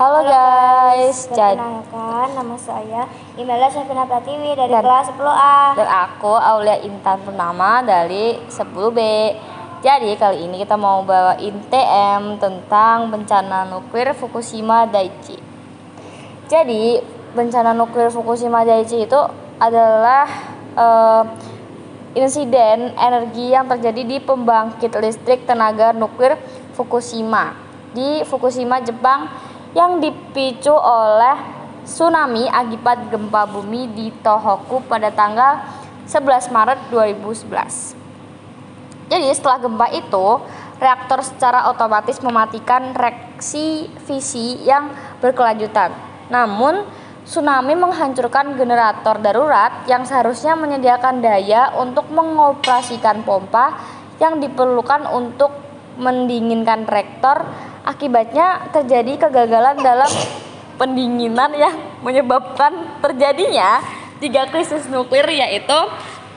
Halo guys, perkenalkan nama saya Imela Syafina Pratiwi dari kelas 10A. Dan aku Aulia Intan Purnama dari 10B. Jadi kali ini kita mau bawain TM tentang bencana nuklir Fukushima Daiichi. Jadi bencana nuklir Fukushima Daiichi itu adalah insiden energi yang terjadi di pembangkit listrik tenaga nuklir Fukushima di Fukushima, Jepang, yang dipicu oleh tsunami akibat gempa bumi di Tohoku pada tanggal 11 Maret 2011. Jadi setelah gempa itu, reaktor secara otomatis mematikan reaksi fisi yang berkelanjutan. Namun, tsunami menghancurkan generator darurat yang seharusnya menyediakan daya untuk mengoperasikan pompa yang diperlukan untuk mendinginkan reaktor. Akibatnya terjadi kegagalan dalam pendinginan yang menyebabkan terjadinya 3 krisis nuklir, yaitu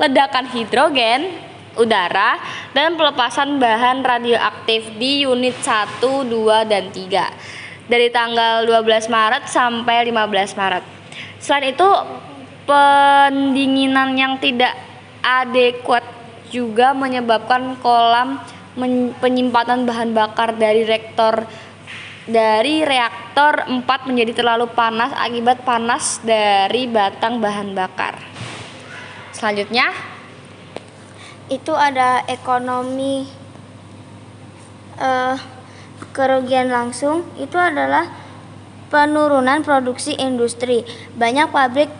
ledakan hidrogen, udara, dan pelepasan bahan radioaktif di unit 1, 2, dan 3 dari tanggal 12 Maret sampai 15 Maret. Selain itu, pendinginan yang tidak adekuat juga menyebabkan kolam penyimpanan bahan bakar dari reaktor 4 menjadi terlalu panas akibat panas dari batang bahan bakar. Selanjutnya Itu ada ekonomi kerugian langsung, itu adalah penurunan produksi industri. Banyak pabrik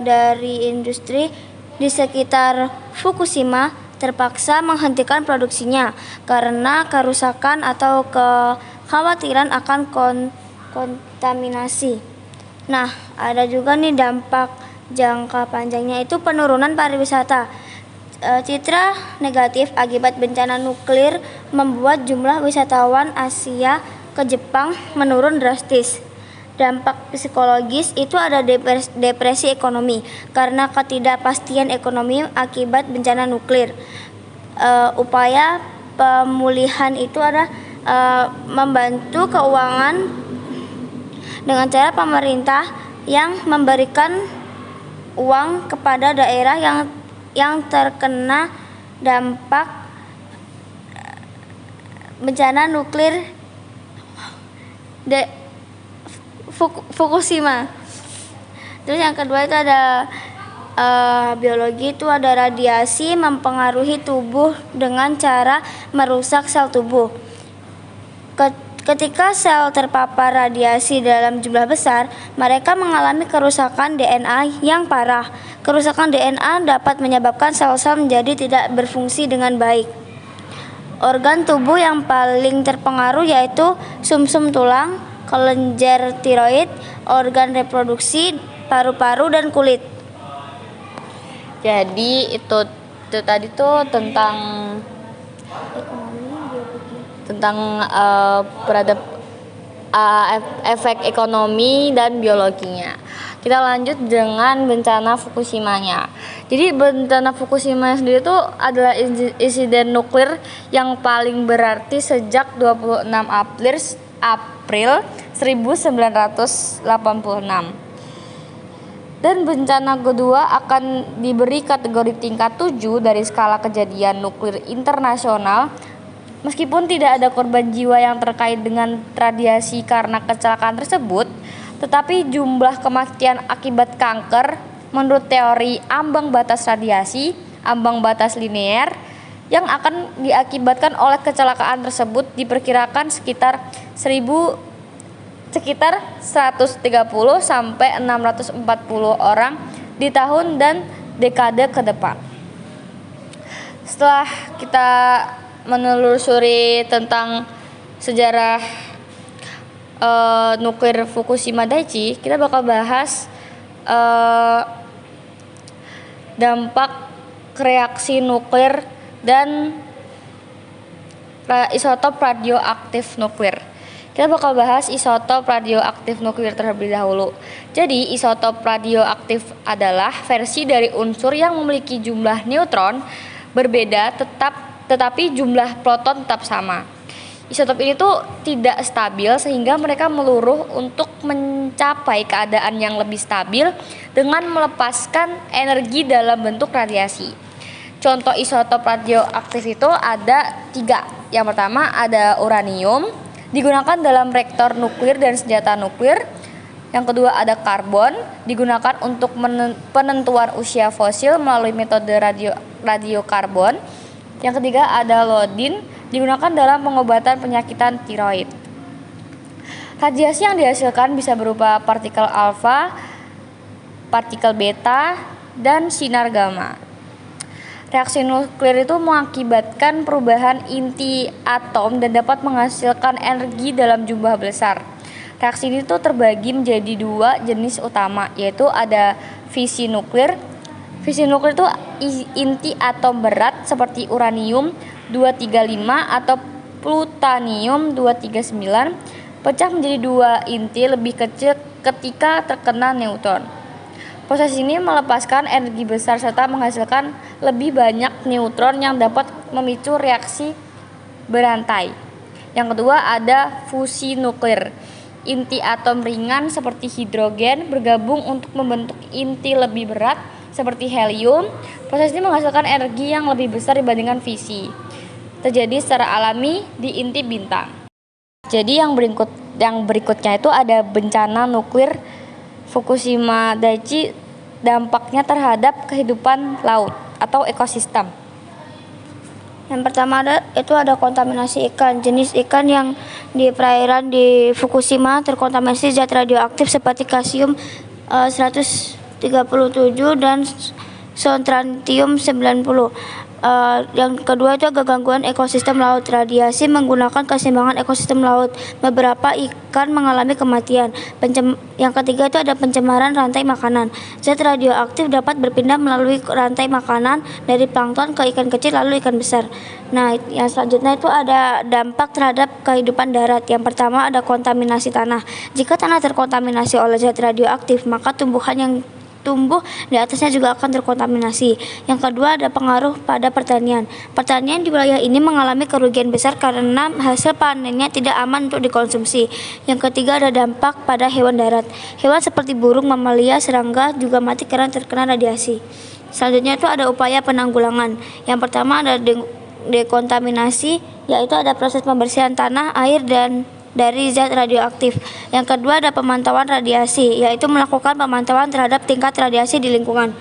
dari industri di sekitar Fukushima terpaksa menghentikan produksinya karena kerusakan atau kekhawatiran akan kontaminasi. Nah, ada juga nih dampak jangka panjangnya, itu penurunan pariwisata. Citra negatif akibat bencana nuklir membuat jumlah wisatawan Asia ke Jepang menurun drastis. Dampak psikologis itu ada depresi ekonomi karena ketidakpastian ekonomi akibat bencana nuklir. Upaya pemulihan itu ada membantu keuangan dengan cara pemerintah yang memberikan uang kepada daerah yang terkena dampak bencana nuklir Fukushima. Terus yang kedua itu ada biologi, itu ada radiasi mempengaruhi tubuh dengan cara merusak sel tubuh. Ketika sel terpapar radiasi dalam jumlah besar, mereka mengalami kerusakan DNA yang parah. Kerusakan DNA dapat menyebabkan sel-sel menjadi tidak berfungsi dengan baik. Organ tubuh yang paling terpengaruh yaitu sumsum tulang, kelenjar tiroid, organ reproduksi, paru-paru, dan kulit. Jadi itu tadi tuh tentang efek ekonomi dan biologinya. Kita lanjut dengan bencana Fukushima-nya. Jadi bencana Fukushima sendiri itu adalah insiden nuklir yang paling berarti sejak 26 April 1986. Dan bencana kedua akan diberi kategori tingkat 7 dari skala kejadian nuklir internasional. Meskipun tidak ada korban jiwa yang terkait dengan radiasi karena kecelakaan tersebut, tetapi jumlah kematian akibat kanker menurut teori ambang batas radiasi, ambang batas linear, yang akan diakibatkan oleh kecelakaan tersebut diperkirakan sekitar 130 sampai 640 orang di tahun dan dekade ke depan. Setelah kita menelusuri tentang sejarah nuklir Fukushima Daiichi, kita bakal bahas dampak reaksi nuklir dan isotop radioaktif nuklir. Kita bakal bahas isotop radioaktif nuklir terlebih dahulu. Jadi, isotop radioaktif adalah versi dari unsur yang memiliki jumlah neutron berbeda tetapi jumlah proton tetap sama. Isotop ini tuh tidak stabil sehingga mereka meluruh untuk mencapai keadaan yang lebih stabil dengan melepaskan energi dalam bentuk radiasi. Contoh isotop radioaktif itu ada 3. Yang pertama ada uranium, digunakan dalam reaktor nuklir dan senjata nuklir. Yang kedua ada karbon, digunakan untuk penentuan usia fosil melalui metode radiokarbon. Yang ketiga ada iodin, digunakan dalam pengobatan penyakitan tiroid. Radiasi yang dihasilkan bisa berupa partikel alfa, partikel beta, dan sinar gamma. Reaksi nuklir itu mengakibatkan perubahan inti atom dan dapat menghasilkan energi dalam jumlah besar. Reaksi ini tuh terbagi menjadi 2 jenis utama, yaitu ada fisi nuklir. Fisi nuklir itu inti atom berat seperti uranium 235 atau plutonium 239 pecah menjadi 2 inti lebih kecil ketika terkena neutron. Proses ini melepaskan energi besar serta menghasilkan lebih banyak neutron yang dapat memicu reaksi berantai. Yang kedua ada fusi nuklir. Inti atom ringan seperti hidrogen bergabung untuk membentuk inti lebih berat seperti helium. Proses ini menghasilkan energi yang lebih besar dibandingkan fisi. Terjadi secara alami di inti bintang. Jadi yang berikutnya itu ada bencana nuklir Fukushima Daiichi, dampaknya terhadap kehidupan laut atau ekosistem. Yang pertama ada kontaminasi ikan. Jenis ikan yang di perairan di Fukushima terkontaminasi zat radioaktif seperti kasium 137 dan strontium 90. Yang kedua itu ada gangguan ekosistem laut. Radiasi menggunakan keseimbangan ekosistem laut. Beberapa ikan mengalami kematian. Yang ketiga itu ada pencemaran rantai makanan. Zat radioaktif dapat berpindah melalui rantai makanan dari plankton ke ikan kecil lalu ikan besar. Nah, yang selanjutnya itu ada dampak terhadap kehidupan darat. Yang pertama ada kontaminasi tanah. Jika tanah terkontaminasi oleh zat radioaktif, maka tumbuhan yang tumbuh di atasnya juga akan terkontaminasi. Yang kedua ada pengaruh pada pertanian. Pertanian di wilayah ini mengalami kerugian besar karena hasil panennya tidak aman untuk dikonsumsi. Yang ketiga ada dampak pada hewan darat. Hewan seperti burung, mamalia, serangga juga mati karena terkena radiasi. Selanjutnya itu ada upaya penanggulangan. Yang pertama ada dekontaminasi, yaitu ada proses pembersihan tanah, air, dan dari zat radioaktif. Yang kedua ada pemantauan radiasi, yaitu melakukan pemantauan terhadap tingkat radiasi di lingkungan.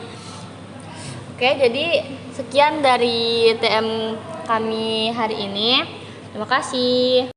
Oke, jadi sekian dari TM kami hari ini. Terima kasih.